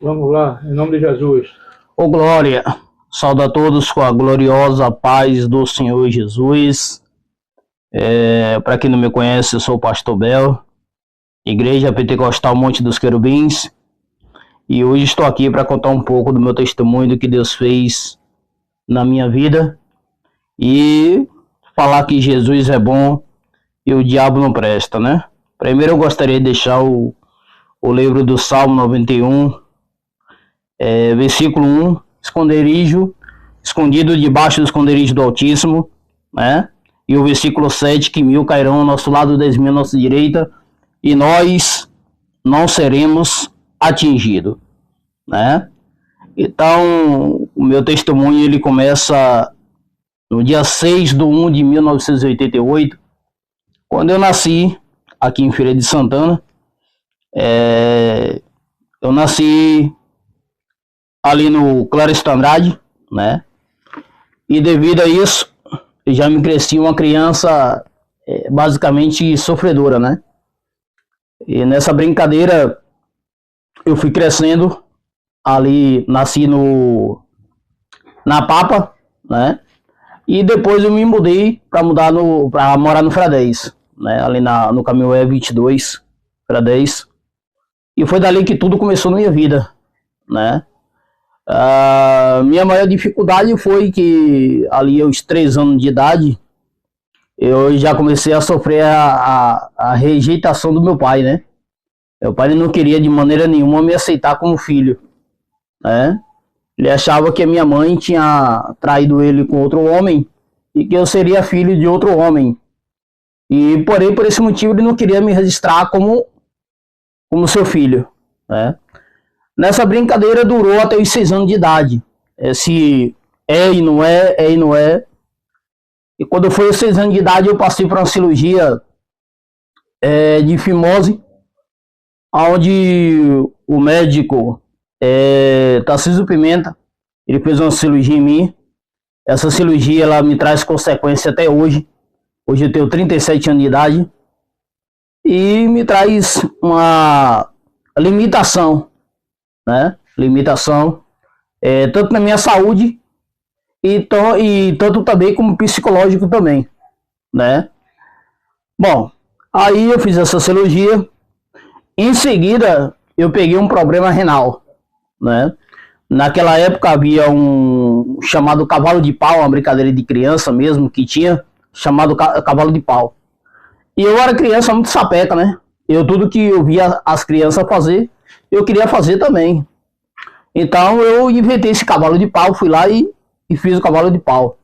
Vamos lá, em nome de Jesus. Ô glória, saúdo a todos com a gloriosa paz do Senhor Jesus. Para quem não me conhece, eu sou o Pastor Bel, Igreja Pentecostal Monte dos Querubins, e hoje estou aqui para contar um pouco do meu testemunho, do que Deus fez na minha vida, e falar que Jesus é bom e o diabo não presta, né? Primeiro eu gostaria de deixar o livro do Salmo 91, versículo 1, escondido debaixo do esconderijo do Altíssimo, né? E o versículo 7, que 1000 cairão ao nosso lado, 10.000 à nossa direita, e nós não seremos atingidos, né? Então, o meu testemunho, ele começa no dia 6/1 de 1988, quando eu nasci aqui em Feira de Santana. Eu nasci ali no Clarice Andrade, né? E devido a isso, eu já me cresci uma criança basicamente sofredora, né? E nessa brincadeira eu fui crescendo ali, nasci na Papa, né? E depois eu me mudei para morar no Fradez, né? Ali no caminho E22, Fradez. E foi dali que tudo começou na minha vida, né? Minha maior dificuldade foi que ali aos 3 anos de idade eu já comecei a sofrer a rejeitação do meu pai, né? Meu pai não queria de maneira nenhuma me aceitar como filho, né? Ele achava que a minha mãe tinha traído ele com outro homem e que eu seria filho de outro homem. E porém, por esse motivo, ele não queria me registrar como seu filho, né? Nessa brincadeira durou até os 6 anos de idade. Se é e não é, é e não é. E quando foi aos 6 anos de idade, eu passei por uma cirurgia de fimose, onde o médico Tarcísio Pimenta, ele fez uma cirurgia em mim. Essa cirurgia, ela me traz consequência até hoje. Hoje eu tenho 37 anos de idade. E me traz uma limitação, né? Limitação, tanto na minha saúde e tanto também como psicológico também, né? Bom, aí eu fiz essa cirurgia. Em seguida, eu peguei um problema renal, né? Naquela época havia um chamado cavalo de pau, uma brincadeira de criança mesmo que tinha, chamado cavalo de pau. E eu era criança muito sapeca, né? Tudo que eu via as crianças fazer, eu queria fazer também. Então eu inventei esse cavalo de pau, fui lá e fiz o cavalo de pau.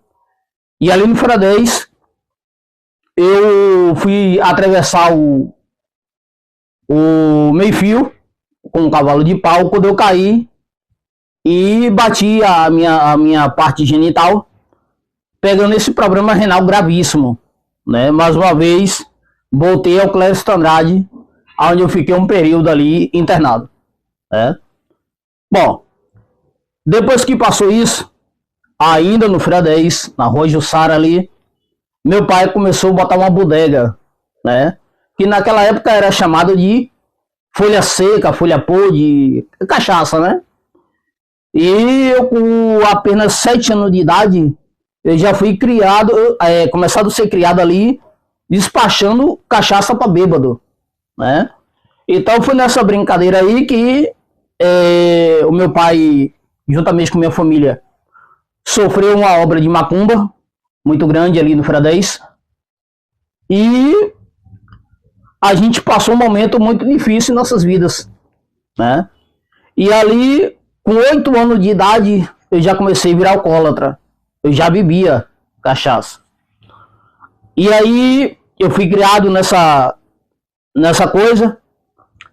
E ali no Fradez, eu fui atravessar o meio-fio com o cavalo de pau, quando eu caí e bati a minha parte genital, pegando esse problema renal gravíssimo, né? Mais uma vez, voltei ao Clarice Andrade, onde eu fiquei um período ali internado, né? Bom, depois que passou isso, ainda no Fradez, na Rua Jussara ali, meu pai começou a botar uma bodega, né? Que naquela época era chamado de folha seca, folha podre, cachaça, né? E eu, com apenas 7 anos de idade, eu já fui criado, começado a ser criado ali, despachando cachaça para bêbado, né? Então foi nessa brincadeira aí que o meu pai, juntamente com minha família, sofreu uma obra de macumba muito grande ali no Fradez, e a gente passou um momento muito difícil em nossas vidas, né? E ali, com 8 anos de idade, eu já comecei a virar alcoólatra, eu já bebia cachaça. E aí eu fui criado nessa coisa,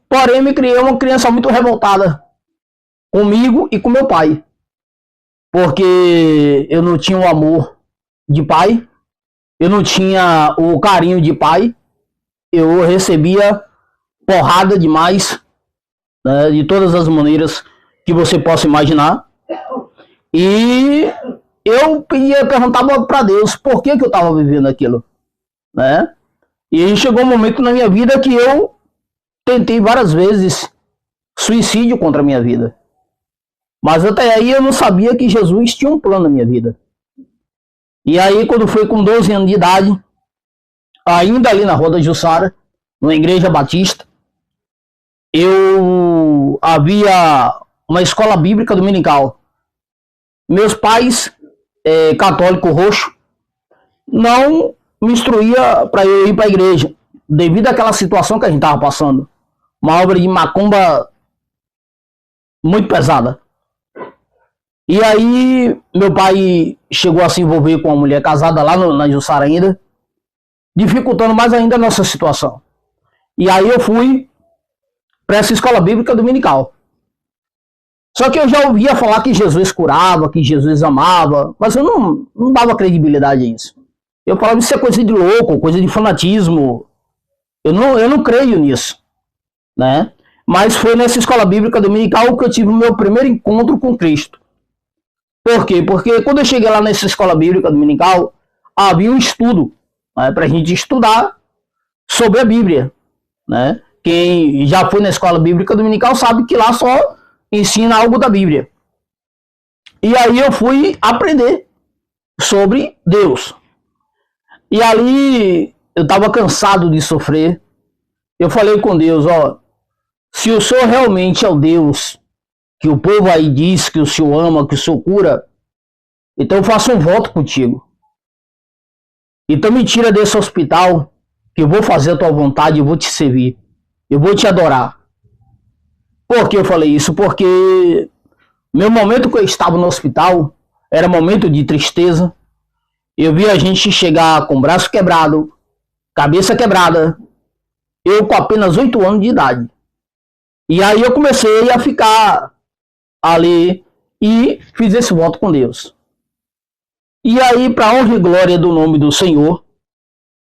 porém me criei uma criança muito revoltada comigo e com meu pai, porque eu não tinha o amor de pai, eu não tinha o carinho de pai, eu recebia porrada demais, né, de todas as maneiras que você possa imaginar, e eu perguntava para Deus por que eu estava vivendo aquilo, né? E aí chegou um momento na minha vida que eu tentei várias vezes suicídio contra a minha vida, Mas até aí eu não sabia que Jesus tinha um plano na minha vida. E aí, quando foi com 12 anos de idade, ainda ali na Rua da Jussara, numa igreja batista, eu havia uma escola bíblica dominical. Meus pais, católico roxo, não me instruía para eu ir para a igreja, devido àquela situação que a gente estava passando. Uma obra de macumba muito pesada. E aí, meu pai chegou a se envolver com uma mulher casada lá na Jussara ainda, dificultando mais ainda a nossa situação. E aí eu fui para essa escola bíblica dominical. Só que eu já ouvia falar que Jesus curava, que Jesus amava, mas eu não dava credibilidade a isso. Eu falava, isso é coisa de louco, coisa de fanatismo. Eu não creio nisso, né? Mas foi nessa escola bíblica dominical que eu tive o meu primeiro encontro com Cristo. Por quê? Porque quando eu cheguei lá nessa escola bíblica dominical, havia um estudo, né, para a gente estudar sobre a Bíblia, né? Quem já foi na escola bíblica dominical sabe que lá só ensina algo da Bíblia. E aí eu fui aprender sobre Deus. E ali eu estava cansado de sofrer. Eu falei com Deus, ó, se o Senhor realmente é o Deus que o povo aí diz que o Senhor ama, que o Senhor cura, então eu faço um voto contigo. Então me tira desse hospital, que eu vou fazer a tua vontade, eu vou te servir, eu vou te adorar. Por que eu falei isso? Porque meu momento que eu estava no hospital era momento de tristeza. Eu vi a gente chegar com o braço quebrado, cabeça quebrada, eu com apenas 8 anos de idade. E aí eu comecei a ficar ali e fiz esse voto com Deus. E aí, para honra e glória do nome do Senhor,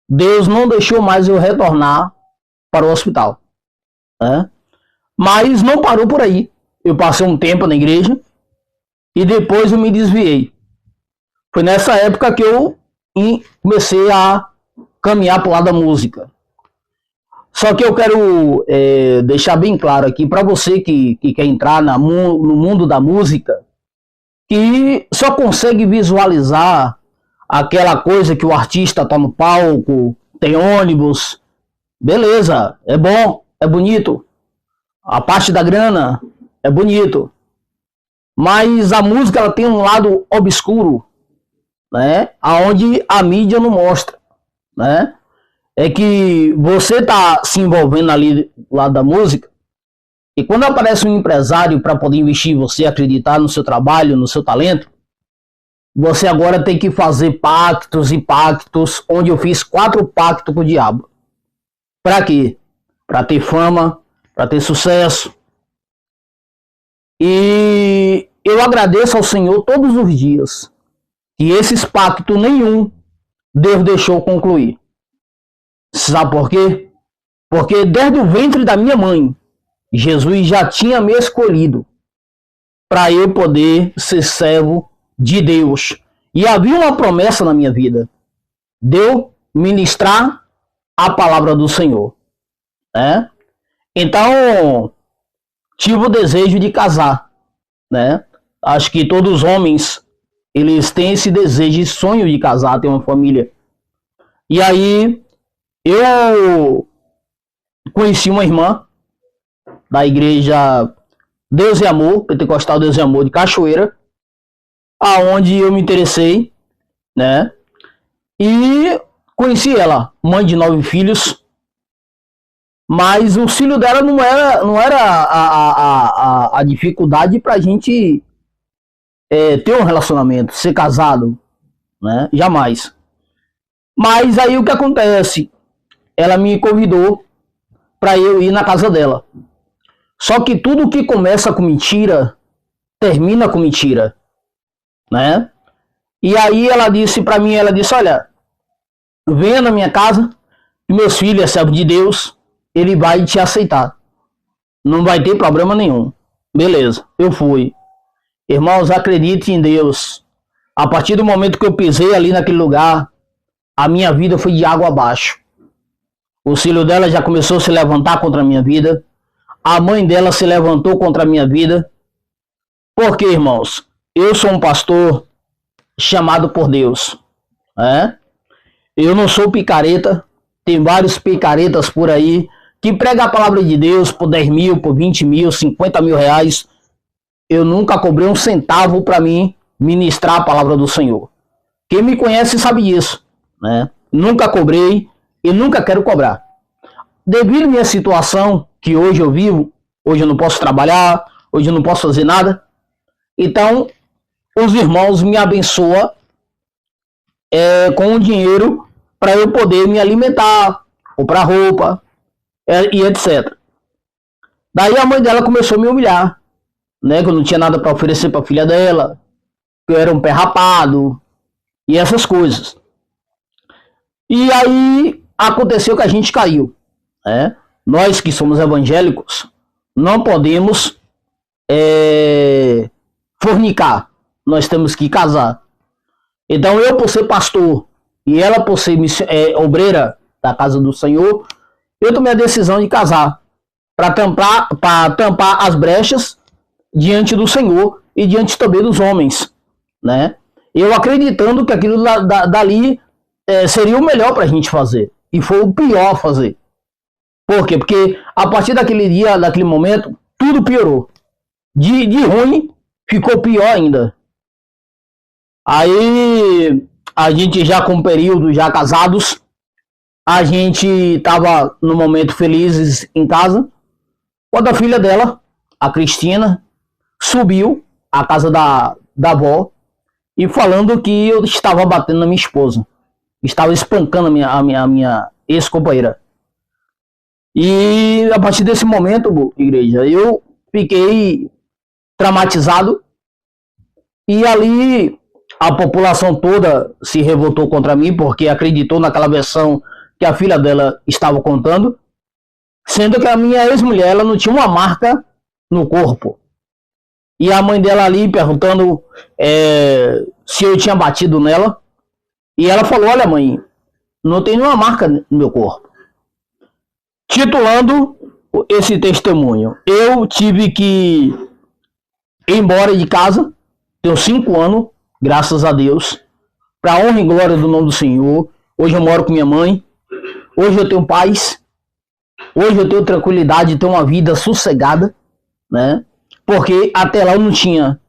Deus não deixou mais eu retornar para o hospital, né? Mas não parou por aí. Eu passei um tempo na igreja e depois eu me desviei. Foi nessa época que eu comecei a caminhar para o lado da música. Só que eu quero deixar bem claro aqui para você que quer entrar no mundo da música, que só consegue visualizar aquela coisa que o artista está no palco, tem ônibus, beleza, é bom, é bonito, a parte da grana é bonito, mas a música ela tem um lado obscuro, né, aonde a mídia não mostra, né? É que você está se envolvendo ali do lado da música, e quando aparece um empresário para poder investir em você, acreditar no seu trabalho, no seu talento, você agora tem que fazer pactos e pactos, onde eu fiz 4 pactos com o diabo. Para quê? Para ter fama, para ter sucesso. E eu agradeço ao Senhor todos os dias que esses pactos nenhum Deus deixou concluir. Sabe por quê? Porque desde o ventre da minha mãe, Jesus já tinha me escolhido para eu poder ser servo de Deus. E havia uma promessa na minha vida, de eu ministrar a palavra do Senhor, né? Então, tive o desejo de casar, né? Acho que todos os homens, eles têm esse desejo e sonho de casar, ter uma família. E aí, eu conheci uma irmã da igreja Deus e Amor, Pentecostal Deus e Amor de Cachoeira, aonde eu me interessei, né? E conheci ela, mãe de 9 filhos, mas o filho dela não era a dificuldade pra gente ter um relacionamento, ser casado, né? Jamais. Mas aí o que acontece? Ela me convidou para eu ir na casa dela. Só que tudo que começa com mentira, termina com mentira, né? E aí ela disse para mim, ela disse, olha, venha na minha casa, que meus filhos é servo de Deus, ele vai te aceitar. Não vai ter problema nenhum. Beleza, eu fui. Irmãos, acredite em Deus. A partir do momento que eu pisei ali naquele lugar, a minha vida foi de água abaixo. O filho dela já começou a se levantar contra a minha vida. A mãe dela se levantou contra a minha vida. Porque, irmãos, eu sou um pastor chamado por Deus. Né? Eu não sou picareta. Tem vários picaretas por aí que pregam a palavra de Deus por 10 mil, por 20 mil, 50 mil reais. Eu nunca cobrei um centavo para mim ministrar a palavra do Senhor. Quem me conhece sabe disso. Né? Nunca cobrei e nunca quero cobrar. Devido à minha situação, que hoje eu vivo, hoje eu não posso trabalhar, hoje eu não posso fazer nada. Então, os irmãos me abençoam com o dinheiro para eu poder me alimentar, comprar roupa e etc. Daí a mãe dela começou a me humilhar, né? Que eu não tinha nada para oferecer para a filha dela, que eu era um pé rapado e essas coisas. E aí aconteceu que a gente caiu. Né? Nós que somos evangélicos não podemos fornicar, nós temos que casar. Então eu, por ser pastor e ela por ser obreira da casa do Senhor, eu tomei a decisão de casar para tampar as brechas diante do Senhor e diante também dos homens, né? Eu acreditando que aquilo dali seria o melhor para a gente fazer, e foi o pior a fazer. Por quê? Porque a partir daquele dia, daquele momento, tudo piorou. De ruim, ficou pior ainda. Aí, a gente já com um período, já casados, a gente estava no momento felizes em casa, quando a filha dela, a Cristina, subiu à casa da avó e falando que eu estava batendo na minha esposa. Estava espancando a minha ex-companheira. E a partir desse momento, igreja, eu fiquei traumatizado. E ali a população toda se revoltou contra mim, porque acreditou naquela versão que a filha dela estava contando, sendo que a minha ex-mulher, ela não tinha uma marca no corpo. E a mãe dela ali perguntando se eu tinha batido nela. E ela falou: olha, mãe, não tem nenhuma marca no meu corpo. Titulando esse testemunho, eu tive que ir embora de casa, tenho 5 anos, graças a Deus, para a honra e glória do nome do Senhor. Hoje eu moro com minha mãe, hoje eu tenho paz, hoje eu tenho tranquilidade de ter uma vida sossegada, né? Porque até lá eu não tinha,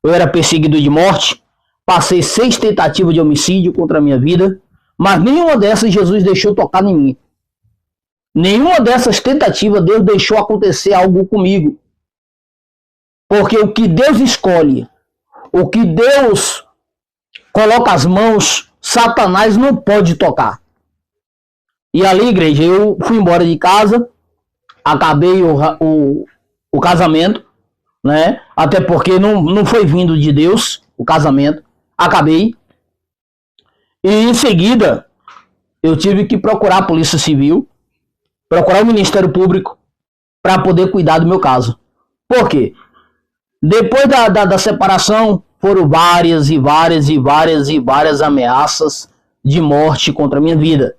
eu era perseguido de morte, passei 6 tentativas de homicídio contra a minha vida, mas nenhuma dessas Jesus deixou tocar em mim. Nenhuma dessas tentativas Deus deixou acontecer algo comigo. Porque o que Deus escolhe, o que Deus coloca as mãos, Satanás não pode tocar. E ali, igreja, eu fui embora de casa, acabei o casamento, né? Até porque não foi vindo de Deus o casamento, acabei. E em seguida, eu tive que procurar a Polícia Civil, procurar o Ministério Público para poder cuidar do meu caso. Por quê? Depois da separação, foram várias ameaças de morte contra a minha vida.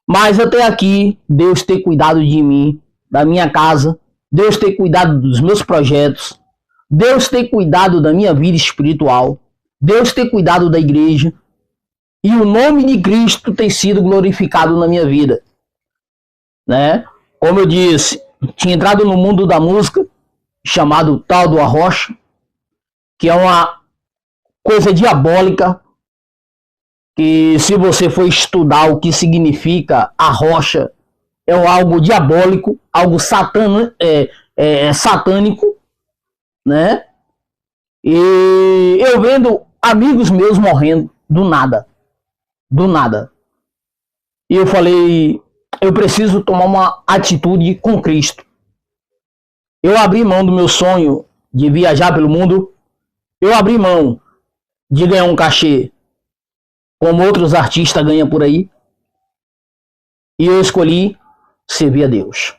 Mas até aqui, Deus tem cuidado de mim, da minha casa, Deus tem cuidado dos meus projetos, Deus tem cuidado da minha vida espiritual, Deus tem cuidado da igreja, e o nome de Cristo tem sido glorificado na minha vida. Né? Como eu disse, tinha entrado no mundo da música, chamado tal do arrocha, que é uma coisa diabólica, que se você for estudar o que significa arrocha, é algo diabólico, algo satânico, né? E eu vendo amigos meus morrendo do nada. E eu falei, eu preciso tomar uma atitude com Cristo. Eu abri mão do meu sonho de viajar pelo mundo. Eu abri mão de ganhar um cachê como outros artistas ganham por aí. E eu escolhi servir a Deus.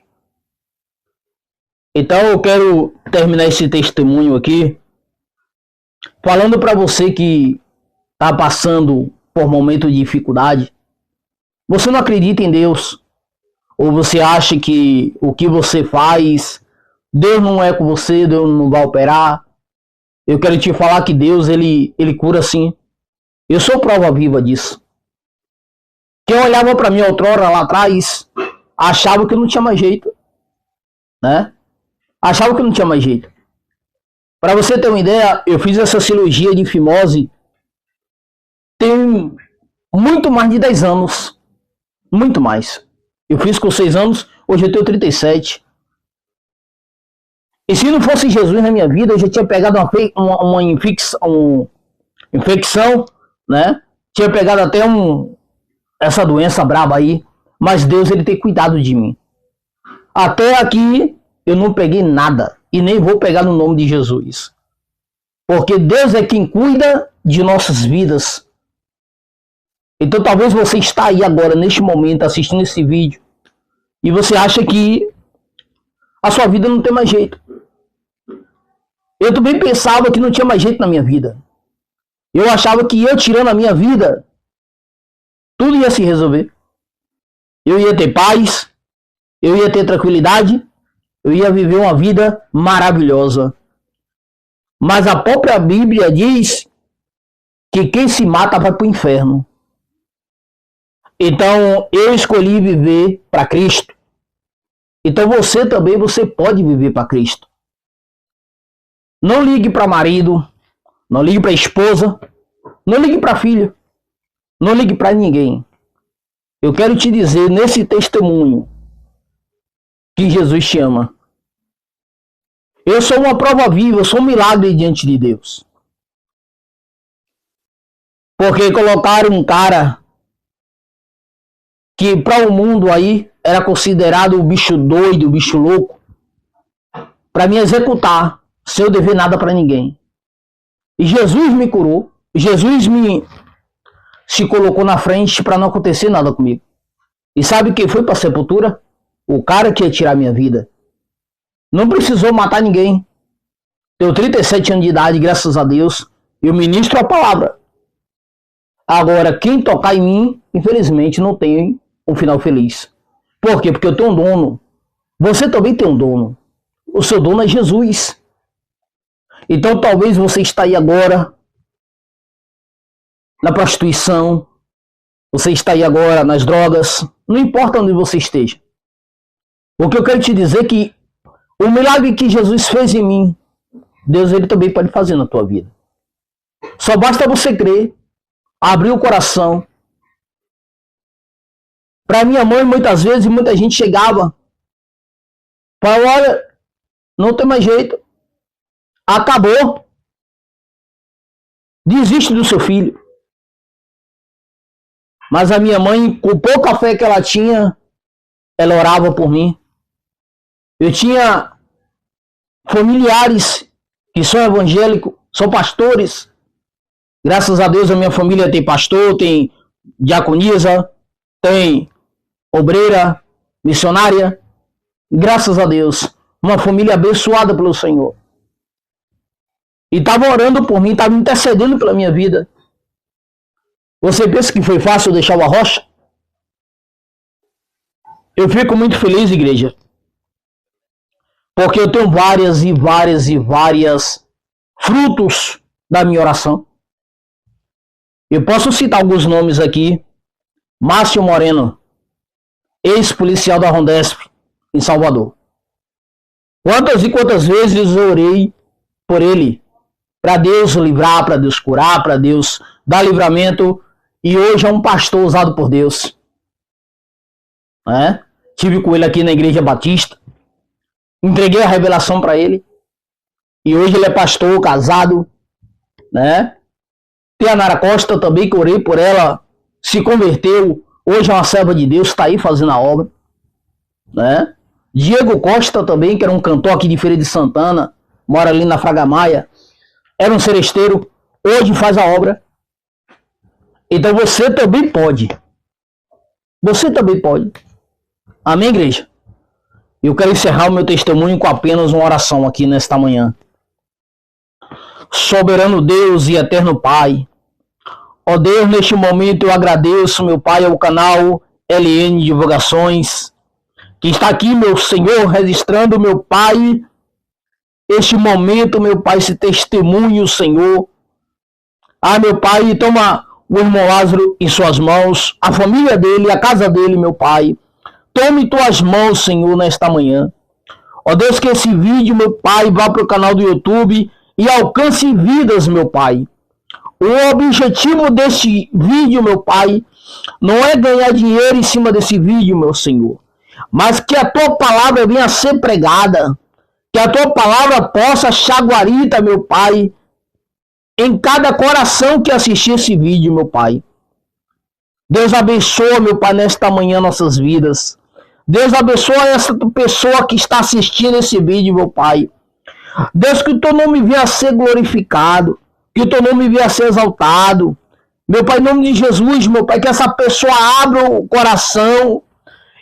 Então eu quero terminar esse testemunho aqui falando para você que está passando por momento de dificuldade. Você não acredita em Deus, ou você acha que o que você faz, Deus não é com você, Deus não vai operar. Eu quero te falar que Deus, ele cura sim. Eu sou prova viva disso. Quem olhava para mim outrora lá atrás, achava que não tinha mais jeito, né? Achava que não tinha mais jeito. Para você ter uma ideia, eu fiz essa cirurgia de fimose tem muito mais de 10 anos. Muito mais. Eu fiz com 6 anos, hoje eu tenho 37. E se não fosse Jesus na minha vida, eu já tinha pegado uma infecção, né? Tinha pegado até essa doença braba aí. Mas Deus, ele tem cuidado de mim. Até aqui, eu não peguei nada. E nem vou pegar no nome de Jesus. Porque Deus é quem cuida de nossas vidas. Então talvez você está aí agora, neste momento, assistindo esse vídeo. E você acha que a sua vida não tem mais jeito. Eu também pensava que não tinha mais jeito na minha vida. Eu achava que eu tirando a minha vida, tudo ia se resolver. Eu ia ter paz, eu ia ter tranquilidade, eu ia viver uma vida maravilhosa. Mas a própria Bíblia diz que quem se mata vai para o inferno. Então eu escolhi viver para Cristo. Então você também, você pode viver para Cristo. Não ligue para marido, não ligue para esposa, não ligue para filho, não ligue para ninguém. Eu quero te dizer nesse testemunho que Jesus te ama. Eu sou uma prova viva, eu sou um milagre diante de Deus. Porque colocaram um cara que para o mundo aí era considerado o bicho doido, o bicho louco, para me executar, sem eu dever nada para ninguém. E Jesus me curou, Jesus se colocou na frente para não acontecer nada comigo. E sabe quem foi para a sepultura? O cara que ia tirar minha vida. Não precisou matar ninguém. Tenho 37 anos de idade, graças a Deus. Eu ministro a palavra. Agora, quem tocar em mim, infelizmente, não tem um final feliz. Por quê? Porque eu tenho um dono. Você também tem um dono. O seu dono é Jesus. Então, talvez você está aí agora na prostituição. Você está aí agora nas drogas. Não importa onde você esteja. O que eu quero te dizer é que o milagre que Jesus fez em mim, Deus, ele também pode fazer na tua vida. Só basta você crer, abrir o coração. Para minha mãe, muitas vezes, muita gente chegava, falava, olha, não tem mais jeito, acabou, desiste do seu filho. Mas a minha mãe, com pouca fé que ela tinha, ela orava por mim. Eu tinha familiares que são evangélicos, são pastores. Graças a Deus a minha família tem pastor, tem diaconisa, tem obreira, missionária. Graças a Deus, uma família abençoada pelo Senhor. E estava orando por mim, estava intercedendo pela minha vida. Você pensa que foi fácil deixar o arrocha? Eu fico muito feliz, igreja. Porque eu tenho várias frutos da minha oração. Eu posso citar alguns nomes aqui. Márcio Moreno, ex-policial da Rondesp, em Salvador. Quantas e quantas vezes eu orei por ele, para Deus livrar, para Deus curar, para Deus dar livramento, e hoje é um pastor usado por Deus. Tive com ele aqui na Igreja Batista, entreguei a revelação para ele, e hoje ele é pastor, casado, né? Tem a Nara Costa também, que orei por ela, se converteu, hoje é uma serva de Deus, está aí fazendo a obra, né? Diego Costa também, que era um cantor aqui de Feira de Santana, mora ali na Fraga Maia, era um seresteiro, hoje faz a obra. Então você também pode. Você também pode. Amém, igreja? Eu quero encerrar o meu testemunho com apenas uma oração aqui nesta manhã. Soberano Deus e eterno Pai, ó Deus, neste momento eu agradeço, meu Pai, ao canal LN Divulgações, que está aqui, meu Senhor, registrando, meu Pai, este momento, meu Pai, esse testemunho, Senhor. Meu Pai, toma o irmão Lázaro em suas mãos, a família dele, a casa dele, meu Pai. Tome em tuas mãos, Senhor, nesta manhã. Ó Deus, que esse vídeo, meu Pai, vá para o canal do YouTube e alcance vidas, meu Pai. O objetivo desse vídeo, meu Pai, não é ganhar dinheiro em cima desse vídeo, meu Senhor, mas que a tua palavra venha a ser pregada, que a tua palavra possa achar guarita, meu Pai, em cada coração que assistir esse vídeo, meu Pai. Deus abençoa, meu Pai, nesta manhã nossas vidas. Deus abençoa essa pessoa que está assistindo esse vídeo, meu Pai. Deus, que o teu nome venha a ser glorificado, que o teu nome venha a ser exaltado. Meu Pai, em nome de Jesus, meu Pai, que essa pessoa abra o coração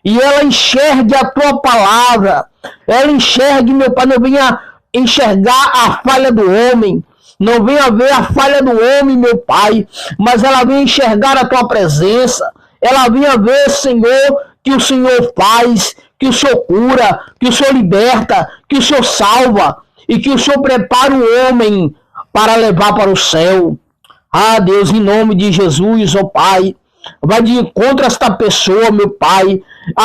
e ela enxergue a tua palavra. Ela enxergue, meu Pai, não venha enxergar a falha do homem, não venha ver a falha do homem, meu Pai, mas ela venha enxergar a tua presença. Ela venha ver, Senhor, que o Senhor faz, que o Senhor cura, que o Senhor liberta, que o Senhor salva e que o Senhor prepara o homem para levar para o céu. Deus, em nome de Jesus, ó Pai, vai de encontro a esta pessoa, meu Pai.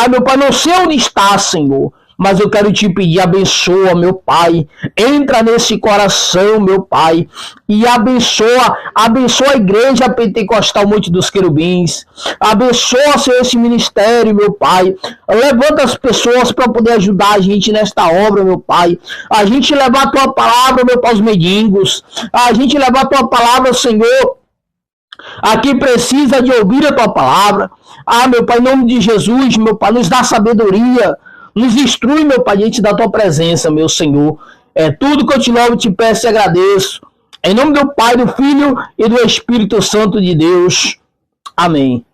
Meu Pai, não sei onde está, Senhor, mas eu quero te pedir, abençoa, meu Pai. Entra nesse coração, meu Pai, e abençoa a igreja pentecostal Monte dos Querubins. Abençoa, Senhor, esse ministério, meu Pai. Levanta as pessoas para poder ajudar a gente nesta obra, meu Pai. A gente levar a tua palavra, meu Pai, aos mendigos. A gente levar a tua palavra, Senhor, a quem precisa de ouvir a tua palavra. Meu Pai, em nome de Jesus, meu Pai, nos dá sabedoria, nos instrui, meu Pai, diante da tua presença, meu Senhor. É tudo que eu te louvo, te peço e agradeço. Em nome do Pai, do Filho e do Espírito Santo de Deus. Amém.